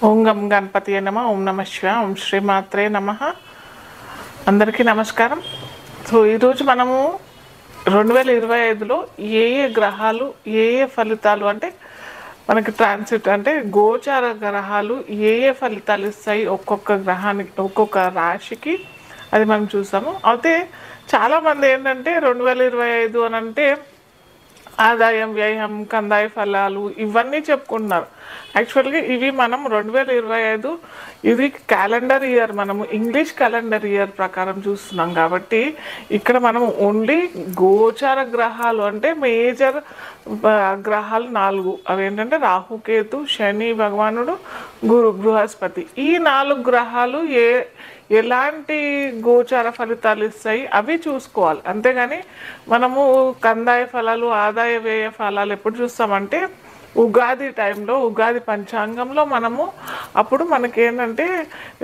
ఓం గం గణపతియే నమః. ఓం నమః శివాయ. ఓం శ్రీమాత్రే నమః. అందరికీ నమస్కారం. సో ఈరోజు మనము 2025లో ఏ ఏ గ్రహాలు ఏ ఏ ఫలితాలు అంటే మనకి ట్రాన్సిట్ అంటే గోచార గ్రహాలు ఏ ఏ ఫలితాలు ఇస్తాయి ఒక్కొక్క గ్రహానికి ఒక్కొక్క రాశికి అది మనం చూసాము. అయితే చాలామంది ఏంటంటే 2025 అని అంటే ఆదాయం వ్యయం కందాయ ఫలాలు ఇవన్నీ చెప్పుకుంటున్నారు. యాక్చువల్గా ఇవి మనం 2025 ఇది క్యాలెండర్ ఇయర్, మనము ఇంగ్లీష్ క్యాలెండర్ ఇయర్ ప్రకారం చూస్తున్నాం కాబట్టి ఇక్కడ మనం ఓన్లీ గోచార గ్రహాలు అంటే మేజర్ గ్రహాలు 4 అవి ఏంటంటే రాహుకేతు, శని భగవానుడు, గురు బృహస్పతి. ఈ 4 గ్రహాలు ఎలాంటి గోచార ఫలితాలు ఇస్తాయి అవి చూసుకోవాలి. అంతేగాని మనము కందాయ ఫలాలు ఆదాయ వ్యయ ఫలాలు ఎప్పుడు చూస్తామంటే ఉగాది టైంలో, ఉగాది పంచాంగంలో మనము అప్పుడు మనకి ఏంటంటే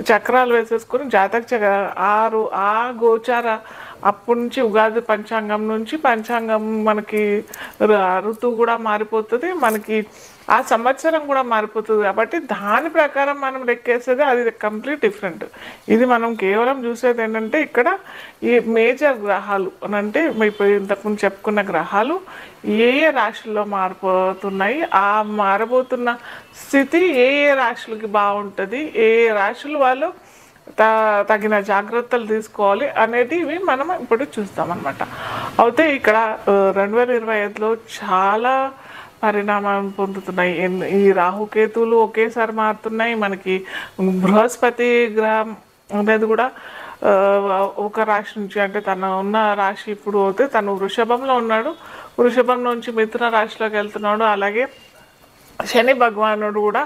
చక్రాలు వేసేసుకొని ఆ గోచార అప్పటి నుంచి ఉగాది పంచాంగం నుంచి పంచాంగం మనకి ఋతువు కూడా మారిపోతుంది, మనకి ఆ సంవత్సరం కూడా మారిపోతుంది. కాబట్టి దాని ప్రకారం మనం లెక్కేసేది అది కంప్లీట్ డిఫరెంట్. ఇది మనం కేవలం చూసేది ఏంటంటే ఇక్కడ ఈ మేజర్ గ్రహాలు అని అంటే ఇప్పుడు ఇంతకుముందు చెప్పుకున్న గ్రహాలు ఏ ఏ రాశుల్లో మారిపోతున్నాయి, ఆ మారబోతున్న స్థితి ఏ ఏ రాశులకి బాగుంటుంది, ఏ ఏ రాశులు వాళ్ళు తగిన జాగ్రత్తలు తీసుకోవాలి అనేటివి మనం ఇప్పుడు చూస్తామన్నమాట. అయితే ఇక్కడ 2025లో చాలా పరిణామం పొందుతున్నాయి. ఈ రాహుకేతువులు ఒకేసారి మారుతున్నాయి. మనకి బృహస్పతి గ్రహం అనేది కూడా ఒక రాశి నుంచి అంటే తను ఉన్న రాశి ఇప్పుడు అయితే తను వృషభంలో ఉన్నాడు, వృషభం నుంచి మిథున రాశిలోకి వెళ్తున్నాడు. అలాగే శని భగవానుడు కూడా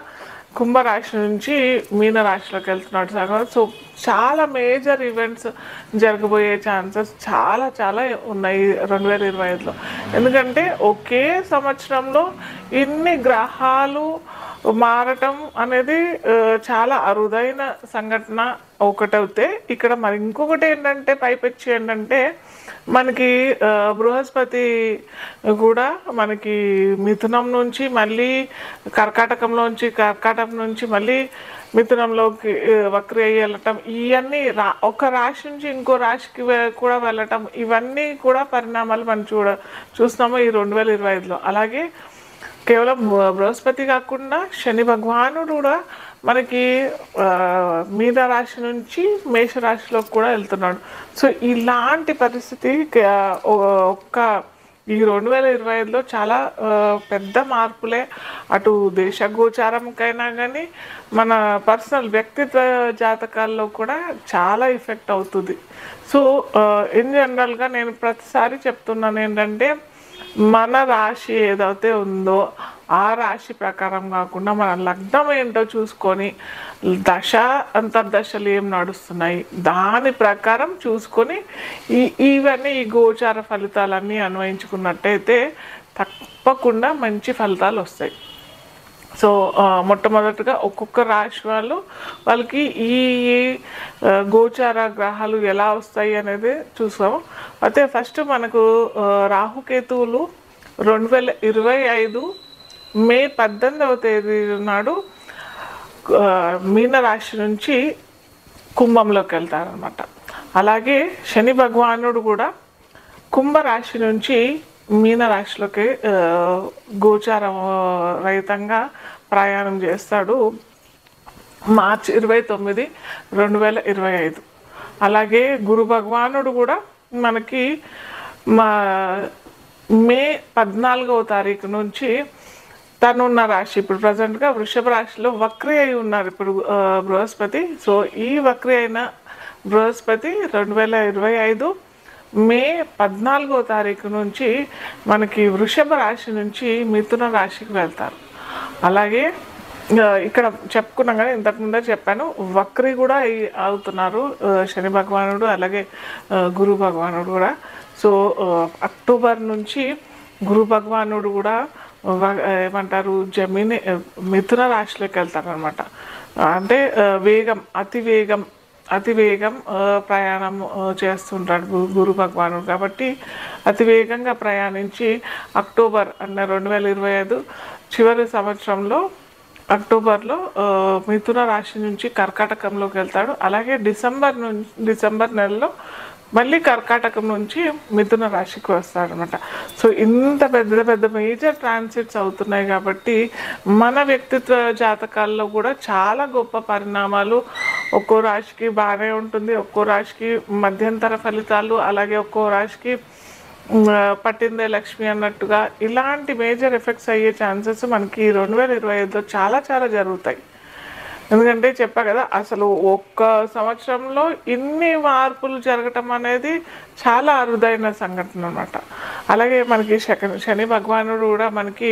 కుంభరాశి నుంచి మీన రాశిలోకి వెళ్తున్నాడు. సో చాలా మేజర్ ఈవెంట్స్ జరగబోయే ఛాన్సెస్ చాలా చాలా ఉన్నాయి 2025లో. ఎందుకంటే ఒకే సంవత్సరంలో ఇన్ని గ్రహాలు మారటం అనేది చాలా అరుదైన సంఘటన ఒకటవుతే, ఇక్కడ మరి ఇంకొకటి ఏంటంటే పైపెచ్చి ఏంటంటే మనకి బృహస్పతి కూడా మనకి మిథునం నుంచి మళ్ళీ కర్కాటకం నుంచి మళ్ళీ మిథునంలోకి వక్రి అయ్యి వెళ్ళటం, ఇవన్నీ ఒక రాశి నుంచి ఇంకో రాశికి కూడా వెళ్ళటం, ఇవన్నీ కూడా పరిణామాలు మనం చూస్తున్నాము ఈ 2025లో. అలాగే కేవలం బృహస్పతి కాకుండా శని భగవానుడు కూడా మనకి మీన రాశి నుంచి మేషరాశిలోకి కూడా వెళ్తున్నాడు. సో ఇలాంటి పరిస్థితి ఈ 2025లో చాలా పెద్ద మార్పులే అటు దేశ గోచారంకైనా కానీ మన పర్సనల్ వ్యక్తిత్వ జాతకాల్లో కూడా చాలా ఎఫెక్ట్ అవుతుంది. సో ఇన్ జనరల్గా నేను ప్రతిసారి చెప్తున్నాను ఏంటంటే మన రాశి ఏదైతే ఉందో ఆ రాశి ప్రకారం కాకుండా మన లగ్నం ఏంటో చూసుకొని అంతర్దశలు ఏం నడుస్తున్నాయి దాని ప్రకారం చూసుకొని ఇవన్నీ ఈ గోచార ఫలితాలన్నీ అన్వయించుకున్నట్టయితే తప్పకుండా మంచి ఫలితాలు వస్తాయి. సో మొట్టమొదటిగా ఒక్కొక్క రాశి వాళ్ళకి ఈ గోచార గ్రహాలు ఎలా వస్తాయి అనేది చూసాము. అయితే ఫస్ట్ మనకు రాహుకేతువులు 2025 మే 18వ తేదీ నాడు మీనరాశి నుంచి కుంభంలోకి వెళ్తారనమాట. అలాగే శని భగవానుడు కూడా కుంభరాశి నుంచి మీనరాశిలోకి గోచారం రహితంగా ప్రయాణం చేస్తాడు మార్చి 29, 2025. అలాగే గురు భగవానుడు కూడా మనకి మే 14వ తారీఖు నుంచి తనున్న రాశి ఇప్పుడు ప్రజెంట్గా వృషభ రాశిలో వక్రి అయి ఉన్నారు ఇప్పుడు బృహస్పతి. సో ఈ వక్రి అయిన బృహస్పతి 2025 మే 14వ తారీఖు నుంచి మనకి వృషభ రాశి నుంచి మిథున రాశికి వెళ్తారు. అలాగే ఇక్కడ చెప్పుకున్నాం కానీ ఇంతకుముందే చెప్పాను, వక్రి కూడా అవుతున్నారు శని భగవానుడు అలాగే గురు భగవానుడు కూడా. సో అక్టోబర్ నుంచి గురు భగవానుడు కూడా ఏమంటారు మిథున రాశిలోకి వెళ్తారు అనమాట. అంటే అతి వేగం ప్రయాణం చేస్తుంటాడు గురు భగవానుడు. కాబట్టి అతి వేగంగా ప్రయాణించి అక్టోబర్ 2025 చివరి సంవత్సరంలో అక్టోబర్లో మిథున రాశి నుంచి కర్కాటకంలోకి వెళ్తాడు. అలాగే డిసెంబర్ నెలలో మళ్ళీ కర్కాటకం నుంచి మిథున రాశికి వస్తాడనమాట. సో ఇంత పెద్ద పెద్ద మేజర్ ట్రాన్సిట్స్ అవుతున్నాయి కాబట్టి మన వ్యక్తిత్వ జాతకాల్లో కూడా చాలా గొప్ప పరిణామాలు, ఒక్కో రాశికి బాగానే ఉంటుంది, ఒక్కో రాశికి మధ్యంతర ఫలితాలు, అలాగే ఒక్కో రాశికి పట్టిందే లక్ష్మి అన్నట్టుగా ఇలాంటి మేజర్ ఎఫెక్ట్స్ అయ్యే ఛాన్సెస్ మనకి 2025లో చాలా చాలా జరుగుతాయి. ఎందుకంటే చెప్పా కదా, అసలు ఒక్క సంవత్సరంలో ఇన్ని మార్పులు జరగటం అనేది చాలా అరుదైన సంఘటన అనమాట. అలాగే మనకి శని భగవానుడు కూడా మనకి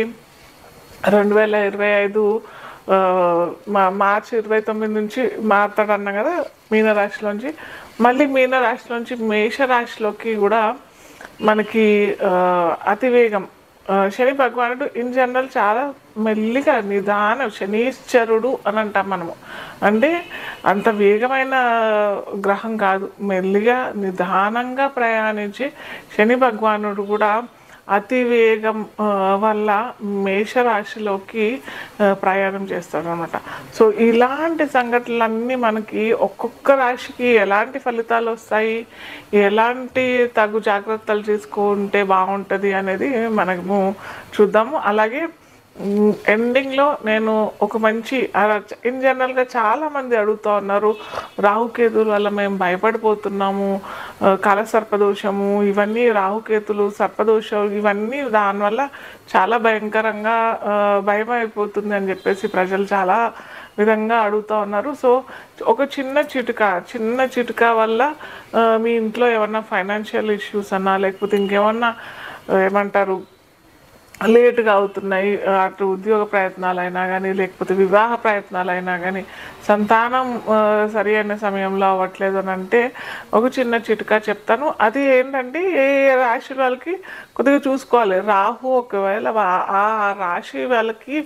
2025 మార్చి 29 నుంచి మారుతాడు అన్నాం కదా మీనరాశిలోంచి. మళ్ళీ మీనరాశిలోంచి మేషరాశిలోకి కూడా మనకి అతివేగం. శని భగవానుడు ఇన్ జనరల్ చాలా మెల్లిగా నిదానం, శనీశ్వరుడు అని అంటాం మనము. అంటే అంత వేగమైన గ్రహం కాదు, మెల్లిగా నిదానంగా ప్రయాణించి శని భగవానుడు కూడా అతివేగం వల్ల మేషరాశిలోకి ప్రయాణం చేస్తాడు అనమాట. సో ఇలాంటి సంఘటనలన్నీ మనకి ఒక్కొక్క రాశికి ఎలాంటి ఫలితాలు వస్తాయి, ఎలాంటి తగు జాగ్రత్తలు తీసుకుంటే బాగుంటుంది అనేది మనము చూద్దాము. అలాగే ఎండింగ్లో నేను ఒక మంచి ఇన్ జనరల్గా చాలామంది అడుగుతూ ఉన్నారు, రాహుకేతుల వల్ల మేము భయపడిపోతున్నాము, కాలసర్పదోషము, ఇవన్నీ రాహుకేతులు సర్పదోషం ఇవన్నీ దానివల్ల చాలా భయంకరంగా భయం అయిపోతుంది అని చెప్పేసి ప్రజలు చాలా విధంగా అడుగుతూ ఉన్నారు. సో ఒక చిన్న చిటుక వల్ల మీ ఇంట్లో ఏమన్నా ఫైనాన్షియల్ ఇష్యూస్ అన్నా, లేకపోతే ఇంకేమన్నా ఏమంటారు లేటుగా అవుతున్నాయి, అటు ఉద్యోగ ప్రయత్నాలైనా కానీ, లేకపోతే వివాహ ప్రయత్నాలైనా కానీ, సంతానం సరి అయిన సమయంలో అవ్వట్లేదు అని అంటే ఒక చిన్న చిట్కా చెప్తాను. అది ఏంటంటే ఏ రాశి వాళ్ళకి కొద్దిగా చూసుకోవాలి. రాహు ఒకవేళ ఆ రాశి వాళ్ళకి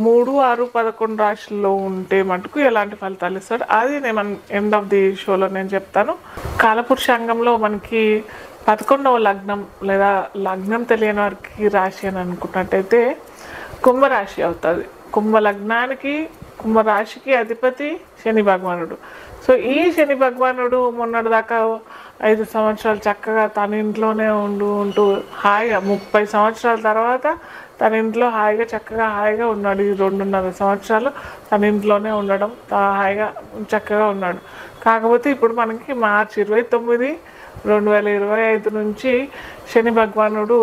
3, 6, 11 రాశుల్లో ఉంటే మటుకు ఎలాంటి ఫలితాలు ఇస్తాడు అది నేను ఎండ్ ఆఫ్ ది షోలో నేను చెప్తాను. కాలపురుషాంగంలో మనకి 11వ లగ్నం లేదా లగ్నం తెలియని వారికి రాశి అని అనుకున్నట్టయితే కుంభరాశి అవుతుంది. కుంభరాశికి అధిపతి శని భగవానుడు. సో ఈ శని భగవానుడు మొన్నటిదాకా 5 సంవత్సరాలు చక్కగా తన ఇంట్లోనే ఉంటూ హాయిగా 30 సంవత్సరాల తర్వాత తన ఇంట్లో హాయిగా ఉన్నాడు. ఈ 2.5 సంవత్సరాలు తన ఇంట్లోనే ఉండడం హాయిగా చక్కగా ఉన్నాడు. కాకపోతే ఇప్పుడు మనకి మార్చి 29, 2025 నుంచి శని భగవానుడు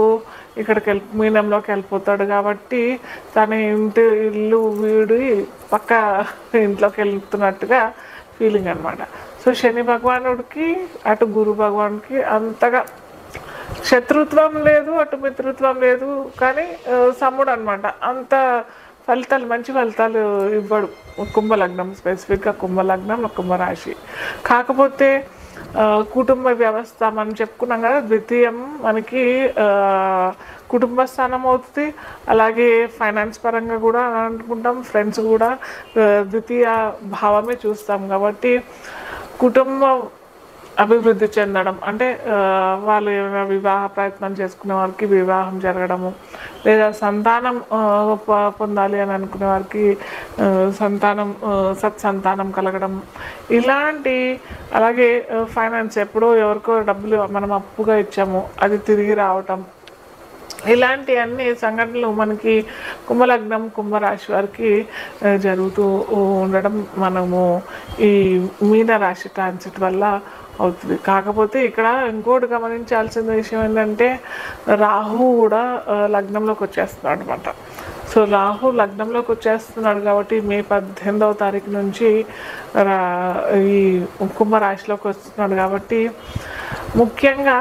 మీనంలోకి వెళ్ళిపోతాడు. కాబట్టి తన ఇల్లు వీడి పక్క ఇంట్లోకి వెళ్తున్నట్టుగా ఫీలింగ్ అనమాట. సో శని భగవానుడికి అటు గురు భగవానుడికి అంతగా శత్రుత్వం లేదు, అటు మిత్రుత్వం లేదు, కానీ సమ్ముడు అనమాట. అంత మంచి ఫలితాలు ఇవ్వడు కుంభలగ్నం, స్పెసిఫిక్గా కుంభలగ్నం, కుంభరాశి. కాకపోతే కుటుంబ వ్యవస్థ మనం చెప్పుకున్నాం కదా, ద్వితీయం మనకి కుటుంబ స్థానం అవుతుంది. అలాగే ఫైనాన్స్ పరంగా కూడా అనుకుంటాం, ఫ్రెండ్స్ కూడా ద్వితీయ భావమే చూస్తాం. కాబట్టి కుటుంబం అభివృద్ధి చెందడం అంటే వాళ్ళు ఏమైనా వివాహ ప్రయత్నం చేసుకునే వారికి వివాహం జరగడము, లేదా సంతానం పొందాలి అని అనుకునే వారికి సత్సంతానం కలగడం, ఇలాంటి. అలాగే ఫైనాన్స్ ఎప్పుడో ఎవరికో డబ్బులు మనం అప్పుగా ఇచ్చాము అది తిరిగి రావటం, ఇలాంటి అన్ని సంఘటనలు మనకి కుంభలగ్నం, కుంభరాశి వారికి జరుగుతూ ఉండడం మనము ఈ మీనరాశి ట్రాన్సిట్ వల్ల అవుతుంది. కాకపోతే ఇక్కడ ఇంకోటి గమనించాల్సిన విషయం ఏంటంటే రాహు కూడా లగ్నంలోకి వచ్చేస్తున్నాడు అనమాట. సో రాహు లగ్నంలోకి వచ్చేస్తున్నాడు కాబట్టి మే 18వ తారీఖు నుంచి ఈ కుంభరాశిలోకి వస్తున్నాడు. కాబట్టి ముఖ్యంగా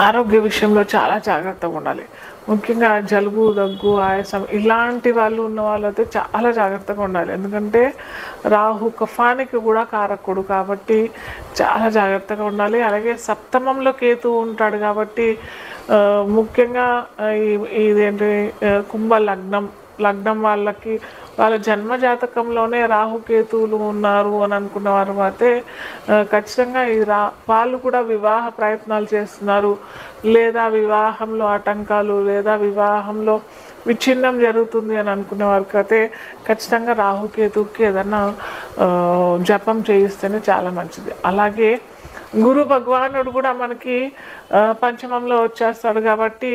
ఆరోగ్య విషయంలో చాలా జాగ్రత్తగా ఉండాలి. ముఖ్యంగా జలుబు, దగ్గు, ఆయాసం ఇలాంటి వాళ్ళు ఉన్న వాళ్ళైతే చాలా జాగ్రత్తగా ఉండాలి. ఎందుకంటే రాహు కఫానికి కూడా కారకుడు కాబట్టి చాలా జాగ్రత్తగా ఉండాలి. అలాగే సప్తమంలో కేతు ఉంటాడు కాబట్టి ముఖ్యంగా ఇదేంటి కుంభ లగ్నం వాళ్ళకి వాళ్ళ జన్మ జాతకంలోనే రాహుకేతువులు ఉన్నారు అని అనుకున్న వారు అయితే ఖచ్చితంగా వాళ్ళు కూడా వివాహ ప్రయత్నాలు చేస్తున్నారు, లేదా వివాహంలో ఆటంకాలు, లేదా వివాహంలో విచ్ఛిన్నం జరుగుతుంది అని అనుకునే వారికి అయితే ఖచ్చితంగా రాహుకేతువుకి ఏదన్నా జపం చేయిస్తేనే చాలా మంచిది. అలాగే గురు భగవానుడు కూడా మనకి పంచమంలో వచ్చేస్తాడు కాబట్టి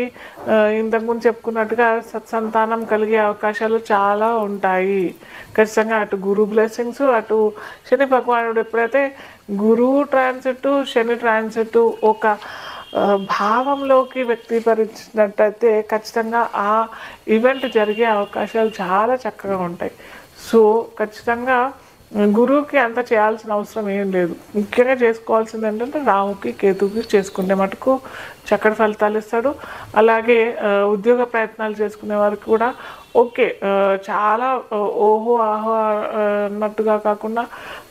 ఇంతకుముందు చెప్పుకున్నట్టుగా సత్సంతానం కలిగే అవకాశాలు చాలా ఉంటాయి. ఖచ్చితంగా అటు గురు బ్లెస్సింగ్స్, అటు శని భగవానుడు ఎప్పుడైతే గురువు ట్రాన్సిట్ శని ట్రాన్సిట్ ఒక భావంలోకి వ్యక్తీకరించినట్టయితే ఖచ్చితంగా ఆ ఈవెంట్ జరిగే అవకాశాలు చాలా చక్కగా ఉంటాయి. సో ఖచ్చితంగా గురువుకి అంత చేయాల్సిన అవసరం ఏం లేదు. ముఖ్యంగా చేసుకోవాల్సింది ఏంటంటే రాహుకి కేతువుకి చేసుకుంటే మటుకు చక్కటి ఫలితాలు ఇస్తాడు. అలాగే ఉద్యోగ ప్రయత్నాలు చేసుకునే వారికి కూడా ఓకే, చాలా ఓహో ఆహో అన్నట్టుగా కాకుండా,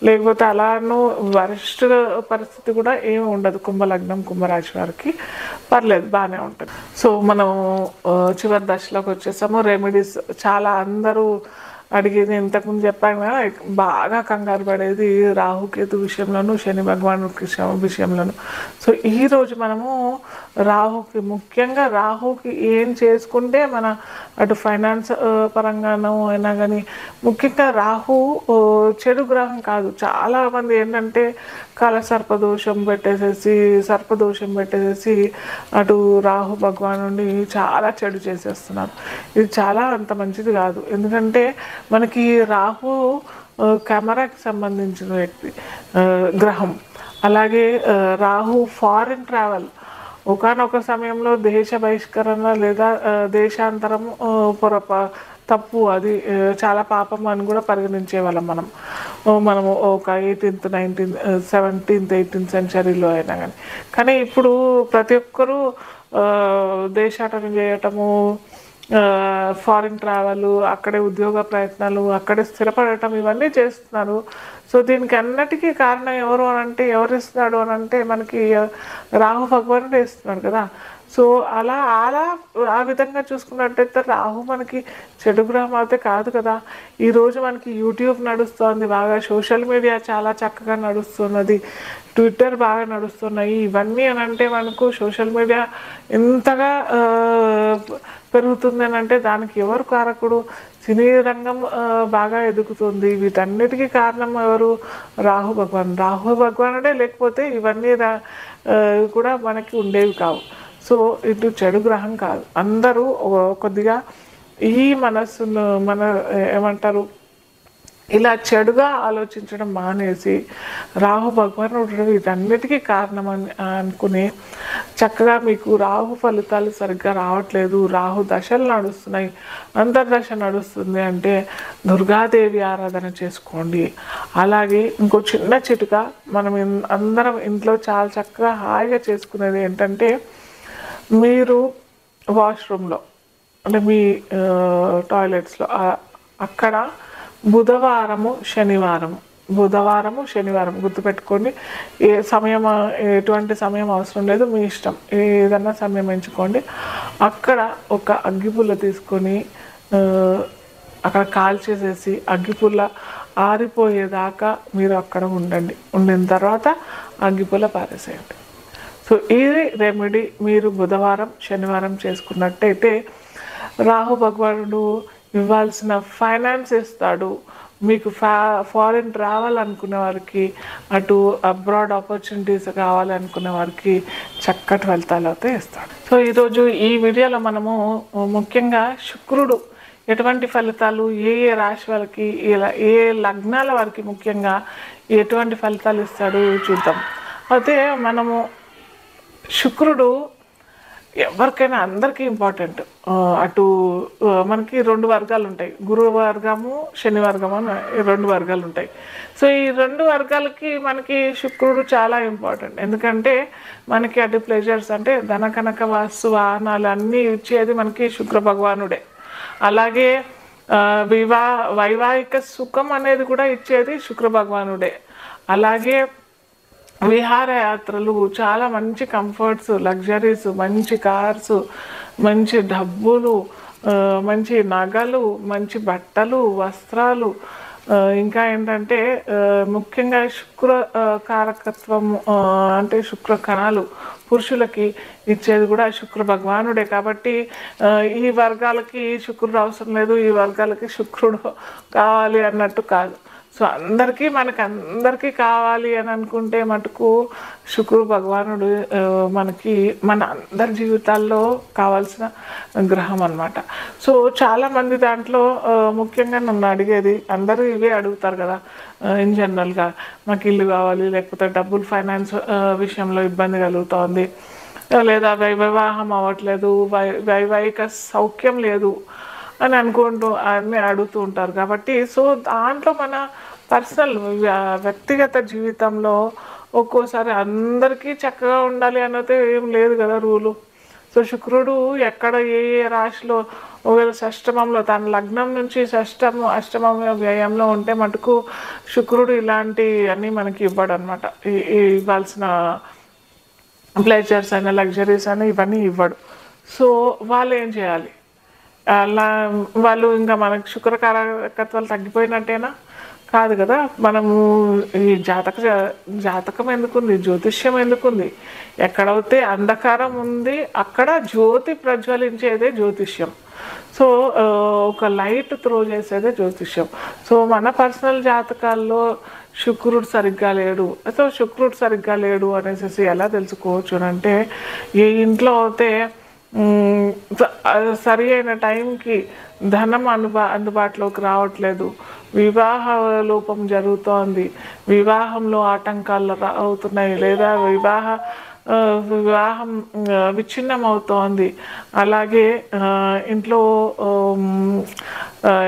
లేకపోతే అలానూ వరిష్ట పరిస్థితి కూడా ఏమి ఉండదు. కుంభలగ్నం కుంభరాశి వారికి పర్లేదు, బాగానే ఉంటుంది. సో మనం చివరి దశలోకి వచ్చేసాము. రెమెడీస్ చాలా అందరూ అడిగేది ఇంతకుముందు చెప్పాను కదా, బాగా కంగారు పడేది రాహుకేతు విషయంలోనూ శని భగవాను విషయంలోనూ. సో ఈరోజు మనము రాహుకి, ముఖ్యంగా రాహుకి ఏం చేసుకుంటే మన అటు ఫైనాన్స్ పరంగానూ అయినా కానీ, ముఖ్యంగా రాహు చెడు గ్రహం కాదు. చాలామంది ఏంటంటే కాల సర్పదోషం పెట్టేసేసి అటు రాహు భగవానుడిని చాలా చెడు చేసేస్తున్నారు. ఇది చాలా అంత మంచిది కాదు. ఎందుకంటే మనకి రాహు కెమెరాకి సంబంధించిన వ్యక్తి గ్రహం. అలాగే రాహు ఫారిన్ ట్రావెల్, ఒకానొక సమయంలో దేశ బహిష్కరణ లేదా దేశాంతరం తప్పు, అది చాలా పాపం అని కూడా పరిగణించేవాళ్ళం మనము ఒక 18th 19th 17th 18th సెంచరీలో అయినా కానీ ఇప్పుడు ప్రతి ఒక్కరూ దేశాటన చేయటము, ఫారిన్ ట్రావెల్, అక్కడే ఉద్యోగ ప్రయత్నాలు, అక్కడే స్థిరపడటం, ఇవన్నీ చేస్తున్నారు. సో దీనికి అన్నిటికీ కారణం ఎవరు అనంటే, ఎవరిస్తున్నాడు అనంటే మనకి రాహు భగవానుడు ఇస్తున్నాడు కదా. సో అలా ఆ విధంగా చూసుకున్నట్టయితే రాహు మనకి చెడు గ్రహం అయితే కాదు కదా. ఈరోజు మనకి యూట్యూబ్ నడుస్తుంది బాగా, సోషల్ మీడియా చాలా చక్కగా నడుస్తున్నది, ట్విట్టర్ బాగా నడుస్తున్నాయి. ఇవన్నీ అని అంటే మనకు సోషల్ మీడియా ఎంతగా పెరుగుతుంది అని అంటే దానికి ఎవరు కారకుడు? సినీ రంగం బాగా ఎదుగుతుంది. వీటన్నిటికీ కారణం ఎవరు? రాహు భగవానుడే. లేకపోతే ఇవన్నీ కూడా మనకి ఉండేవి కావు. సో ఇటు చెడు గ్రహం కాదు. అందరూ కొద్దిగా ఈ మనస్సును ఏమంటారు, ఇలా చెడుగా ఆలోచించడం మానేసి రాహు భగవానుడు వీటన్నిటికీ కారణం అనుకుని చక్కగా, మీకు రాహు ఫలితాలు సరిగ్గా రావట్లేదు, రాహు దశలు నడుస్తున్నాయి, అంతర్దశ నడుస్తుంది అంటే దుర్గాదేవి ఆరాధన చేసుకోండి. అలాగే ఇంకో చిన్న చిటుక మనం అందరం ఇంట్లో చాలా చక్కగా హాయిగా చేసుకునేది ఏంటంటే, మీరు వాష్రూమ్లో అంటే మీ టాయిలెట్స్లో అక్కడ బుధవారము శనివారం గుర్తుపెట్టుకోండి. ఎటువంటి సమయం అవసరం లేదు, మీ ఇష్టం, ఏదన్నా సమయం ఎంచుకోండి. అక్కడ ఒక అగ్గిపుల్ల తీసుకొని అక్కడ కాల్చేసేసి అగ్గిపుల్ల ఆరిపోయేదాకా మీరు అక్కడ ఉండిన తర్వాత అగ్గిపుల్ల పారేసేయండి. సో ఇది రెమెడీ మీరు బుధవారం శనివారం చేసుకున్నట్టయితే రాహు భగవానుడు ఇవ్వాల్సిన ఫైనాన్స్ ఇస్తాడు. మీకు ఫారిన్ ట్రావెల్ అనుకునే వారికి, అటు అబ్రాడ్ ఆపర్చునిటీస్ కావాలనుకునే వారికి చక్కటి ఫలితాలు అయితే ఇస్తాడు. సో ఈరోజు ఈ వీడియోలో మనము ముఖ్యంగా శుక్రుడు ఎటువంటి ఫలితాలు, ఏ రాశి వారికి, ఏ లగ్నాల వారికి ముఖ్యంగా ఎటువంటి ఫలితాలు ఇస్తాడు చూద్దాం. అయితే మనము శుక్రుడు ఎవరికైనా అందరికీ ఇంపార్టెంట్. అటు మనకి 2 వర్గాలు ఉంటాయి, గురు వర్గము శని వర్గము అని 2 వర్గాలు ఉంటాయి. సో ఈ 2 వర్గాలకి మనకి శుక్రుడు చాలా ఇంపార్టెంట్. ఎందుకంటే మనకి అటు ప్లెజర్స్ అంటే ధన కనక వాస్తు వాహనాలు అన్నీ ఇచ్చేది మనకి శుక్ర భగవానుడే. అలాగే వైవాహిక సుఖం అనేది కూడా ఇచ్చేది శుక్ర భగవానుడే. అలాగే విహారయాత్రలు, చాలా మంచి కంఫర్ట్స్, లగ్జరీస్, మంచి కార్స్, మంచి డబ్బులు, మంచి నగలు, మంచి బట్టలు, వస్త్రాలు, ఇంకా ఏంటంటే ముఖ్యంగా శుక్ర కారకత్వం, అంటే శుక్ర కణాలు పురుషులకి ఇచ్చేది కూడా శుక్ర భగవానుడే. కాబట్టి ఈ వర్గాలకి శుక్రుడు అవసరం లేదు, ఈ వర్గాలకి శుక్రుడు కావాలి అన్నట్టు కాదు. సో అందరికీ అందరికీ కావాలి అని అనుకుంటే మటుకు శుక్రుడు భగవానుడు మనకి మన అందరి జీవితాల్లో కావాల్సిన గ్రహం అన్నమాట. సో చాలామంది దాంట్లో ముఖ్యంగా నన్ను అడిగేది, అందరూ ఇవే అడుగుతారు కదా ఇన్ జనరల్గా, మాకు ఇల్లు కావాలి, లేకపోతే డబ్బులు ఫైనాన్స్ విషయంలో ఇబ్బంది కలుగుతోంది, లేదా వివాహం అవ్వట్లేదు, వైవాహిక సౌఖ్యం లేదు అని అన్నీ అడుగుతూ ఉంటారు. కాబట్టి సో దాంట్లో మన పర్సనల్ వ్యక్తిగత జీవితంలో ఒక్కోసారి అందరికీ చక్కగా ఉండాలి అన్నది ఏం లేదు కదా రూలు. సో శుక్రుడు ఎక్కడ ఏ రాశిలో ఒకవేళ షష్టమంలో తన లగ్నం నుంచి అష్టమ వ్యయంలో ఉంటే మటుకు శుక్రుడు ఇలాంటి అన్నీ మనకి ఇవ్వడు అనమాట. ఇవ్వాల్సిన ప్లెజర్స్ అయినా లగ్జరీస్ అయినా ఇవన్నీ ఇవ్వడు. సో వాళ్ళు ఏం చేయాలి? అలా వాళ్ళు ఇంకా మనకు శుక్రకారకత్వాలు తగ్గిపోయినట్టేనా? కాదు కదా. మనము ఈ జాతకం ఎందుకుంది, జ్యోతిష్యం ఎందుకుంది? ఎక్కడైతే అంధకారం ఉంది అక్కడ జ్యోతి ప్రజ్వలించేదే జ్యోతిష్యం. సో ఒక లైట్ త్రో చేసేదే జ్యోతిష్యం. సో మన పర్సనల్ జాతకాల్లో శుక్రుడు సరిగ్గా లేడు, సో శుక్రుడు సరిగ్గా లేడు అనేసి ఎలా తెలుసుకోవచ్చు అంటే, ఏ ఇంట్లో అయితే సరి అయిన టైంకి ధనం అందుబాటులోకి రావట్లేదు, వివాహ లోపం జరుగుతోంది, వివాహంలో ఆటంకాలు అవుతున్నాయి, లేదా వివాహం విచ్ఛిన్నం అవుతోంది, అలాగే ఇంట్లో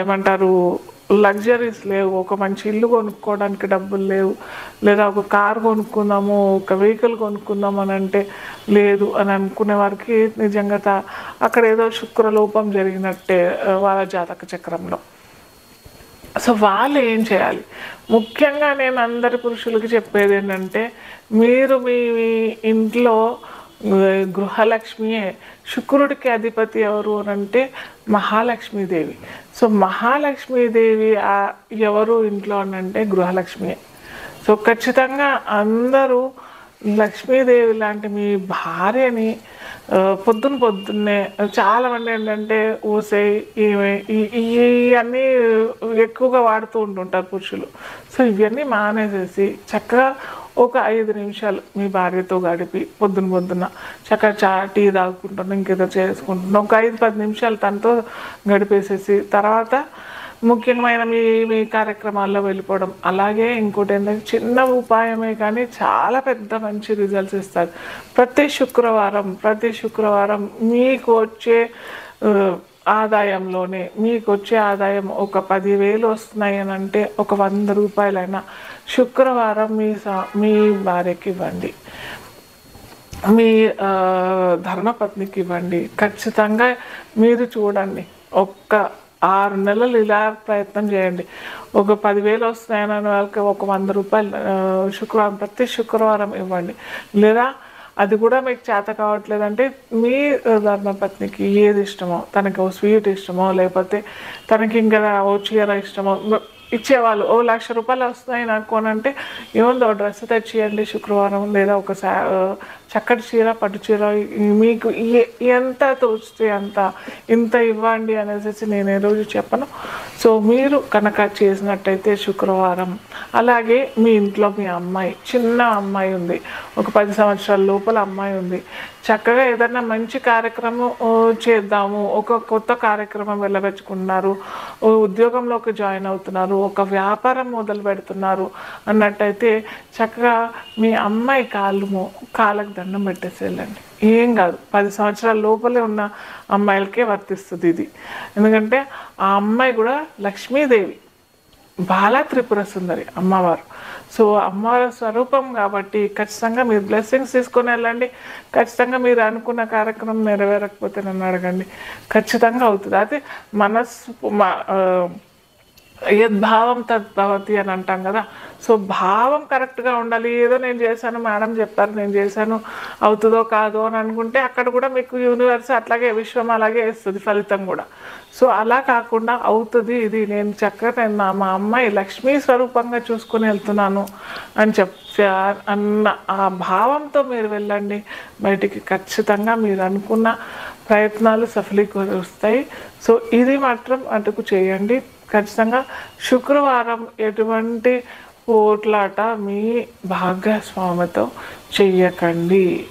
ఏమంటారు లగ్జరీస్ లేవు, ఒక మంచి ఇల్లు కొనుక్కోవడానికి డబ్బులు లేవు, లేదా ఒక కారు కొనుక్కుందాము, ఒక వెహికల్ కొనుక్కుందాం అని అంటే లేదు అని అనుకునే వారికి నిజంగా అక్కడ ఏదో శుక్రలోపం జరిగినట్టే వాళ్ళ జాతక చక్రంలో. సో వాళ్ళు ఏం చేయాలి? ముఖ్యంగా నేను అందరి పురుషులకి చెప్పేది ఏంటంటే, మీరు మీ ఇంట్లో గృహలక్ష్మియే. శుక్రుడికి అధిపతి ఎవరు అని అంటే మహాలక్ష్మీదేవి. సో మహాలక్ష్మీదేవి ఎవరు ఇంట్లో అని అంటే గృహలక్ష్మియే. సో ఖచ్చితంగా అందరూ లక్ష్మీదేవి లాంటి మీ భార్యని పొద్దున్నే చాలామంది ఏంటంటే ఇవన్నీ ఎక్కువగా వాడుతూ ఉంటుంటారు పురుషులు. సో ఇవన్నీ మానేసేసి చక్కగా ఒక 5 నిమిషాలు మీ భార్యతో గడిపి పొద్దున్న చక్కగా టీ తాగుకుంటున్నాం, ఇంకేదో చేసుకుంటున్నాం, ఒక 5-10 నిమిషాలు తనతో గడిపేసేసి తర్వాత ముఖ్యమైన మీ కార్యక్రమాల్లో వెళ్ళిపోవడం. అలాగే ఇంకోటి ఏంటంటే చిన్న ఉపాయమే కానీ చాలా పెద్ద మంచి రిజల్ట్స్ ఇస్తుంది. ప్రతి శుక్రవారం మీకు వచ్చే ఆదాయంలోనే మీకు వచ్చే ఆదాయం ఒక 10,000 వస్తున్నాయి అని అంటే ఒక 100 రూపాయలైనా శుక్రవారం మీ భార్యకి ఇవ్వండి, మీ ధర్మపత్నికి ఇవ్వండి. ఖచ్చితంగా మీరు చూడండి, ఒక్క 6 నెలలు ఇలా ప్రయత్నం చేయండి. ఒక 10,000 వస్తున్నాయని వాళ్ళకి ఒక 100 రూపాయలు ప్రతి శుక్రవారం ఇవ్వండి. లేదా అది కూడా మీకు చేత కావట్లేదంటే మీ ధర్మపత్నికి ఏది ఇష్టమో, తనకి ఓ స్వీట్ ఇష్టమో, లేకపోతే తనకి ఇంకా ఓ చీర ఇష్టమో ఇచ్చేవాళ్ళు. ఓ 1,00,000 రూపాయలు వస్తున్నాయి నాకు అంటే ఏముందో డ్రెస్ తెచ్చియండి శుక్రవారం, లేదా ఒక చక్కటి చీర, పట్టు చీర, మీకు ఎంత తోచితే ఇంత ఇవ్వండి అనేసి నేను ఏ రోజు చెప్పను. సో మీరు కనుక చేసినట్టయితే శుక్రవారం, అలాగే మీ ఇంట్లో మీ అమ్మాయి, చిన్న అమ్మాయి ఉంది, ఒక 10 సంవత్సరాల లోపల అమ్మాయి ఉంది, చక్కగా ఏదైనా మంచి కార్యక్రమం చేద్దాము, ఒక కొత్త కార్యక్రమం వెళ్ళబెచ్చుకుంటున్నారు, ఉద్యోగంలోకి జాయిన్ అవుతున్నారు, ఒక వ్యాపారం మొదలు పెడుతున్నారు అన్నట్టయితే చక్కగా మీ అమ్మాయి కాళ్ళకు దండం పెట్టేసి వెళ్ళండి. ఏం కాదు, 10 సంవత్సరాల లోపలే ఉన్న అమ్మాయిలకే వర్తిస్తుంది ఇది. ఎందుకంటే ఆ అమ్మాయి కూడా లక్ష్మీదేవి, బాలా త్రిపుర సుందరి అమ్మవారు. సో అమ్మవారి స్వరూపం కాబట్టి ఖచ్చితంగా మీరు బ్లెస్సింగ్స్ తీసుకొని వెళ్ళండి. ఖచ్చితంగా మీరు అనుకున్న కార్యక్రమం నెరవేరకపోతే నన్ను అడగండి, ఖచ్చితంగా అవుతుంది. అయితే యద్భావం తద్భవతి అని అంటాం కదా. సో భావం కరెక్ట్గా ఉండాలి. ఏదో నేను చేశాను, మేడం చెప్పారు నేను చేశాను, అవుతుందో కాదో అని అనుకుంటే అక్కడ కూడా మీకు యూనివర్స్ అట్లాగే, విశ్వం అలాగే వేస్తుంది ఫలితం కూడా. సో అలా కాకుండా అవుతుంది, ఇది నేను చక్కగా మా అమ్మాయి లక్ష్మీ స్వరూపంగా చూసుకుని వెళ్తున్నాను అని చెప్పారు అన్న ఆ భావంతో మీరు వెళ్ళండి. బయటికి ఖచ్చితంగా మీరు అనుకున్న ప్రయత్నాలు సఫలీకరిస్తాయి. సో ఇది మాత్రం అటుకు చేయండి ఖచ్చితంగా. శుక్రవారం ఎటువంటి పోట్లాట మీ భాగస్వామితో చెయ్యకండి.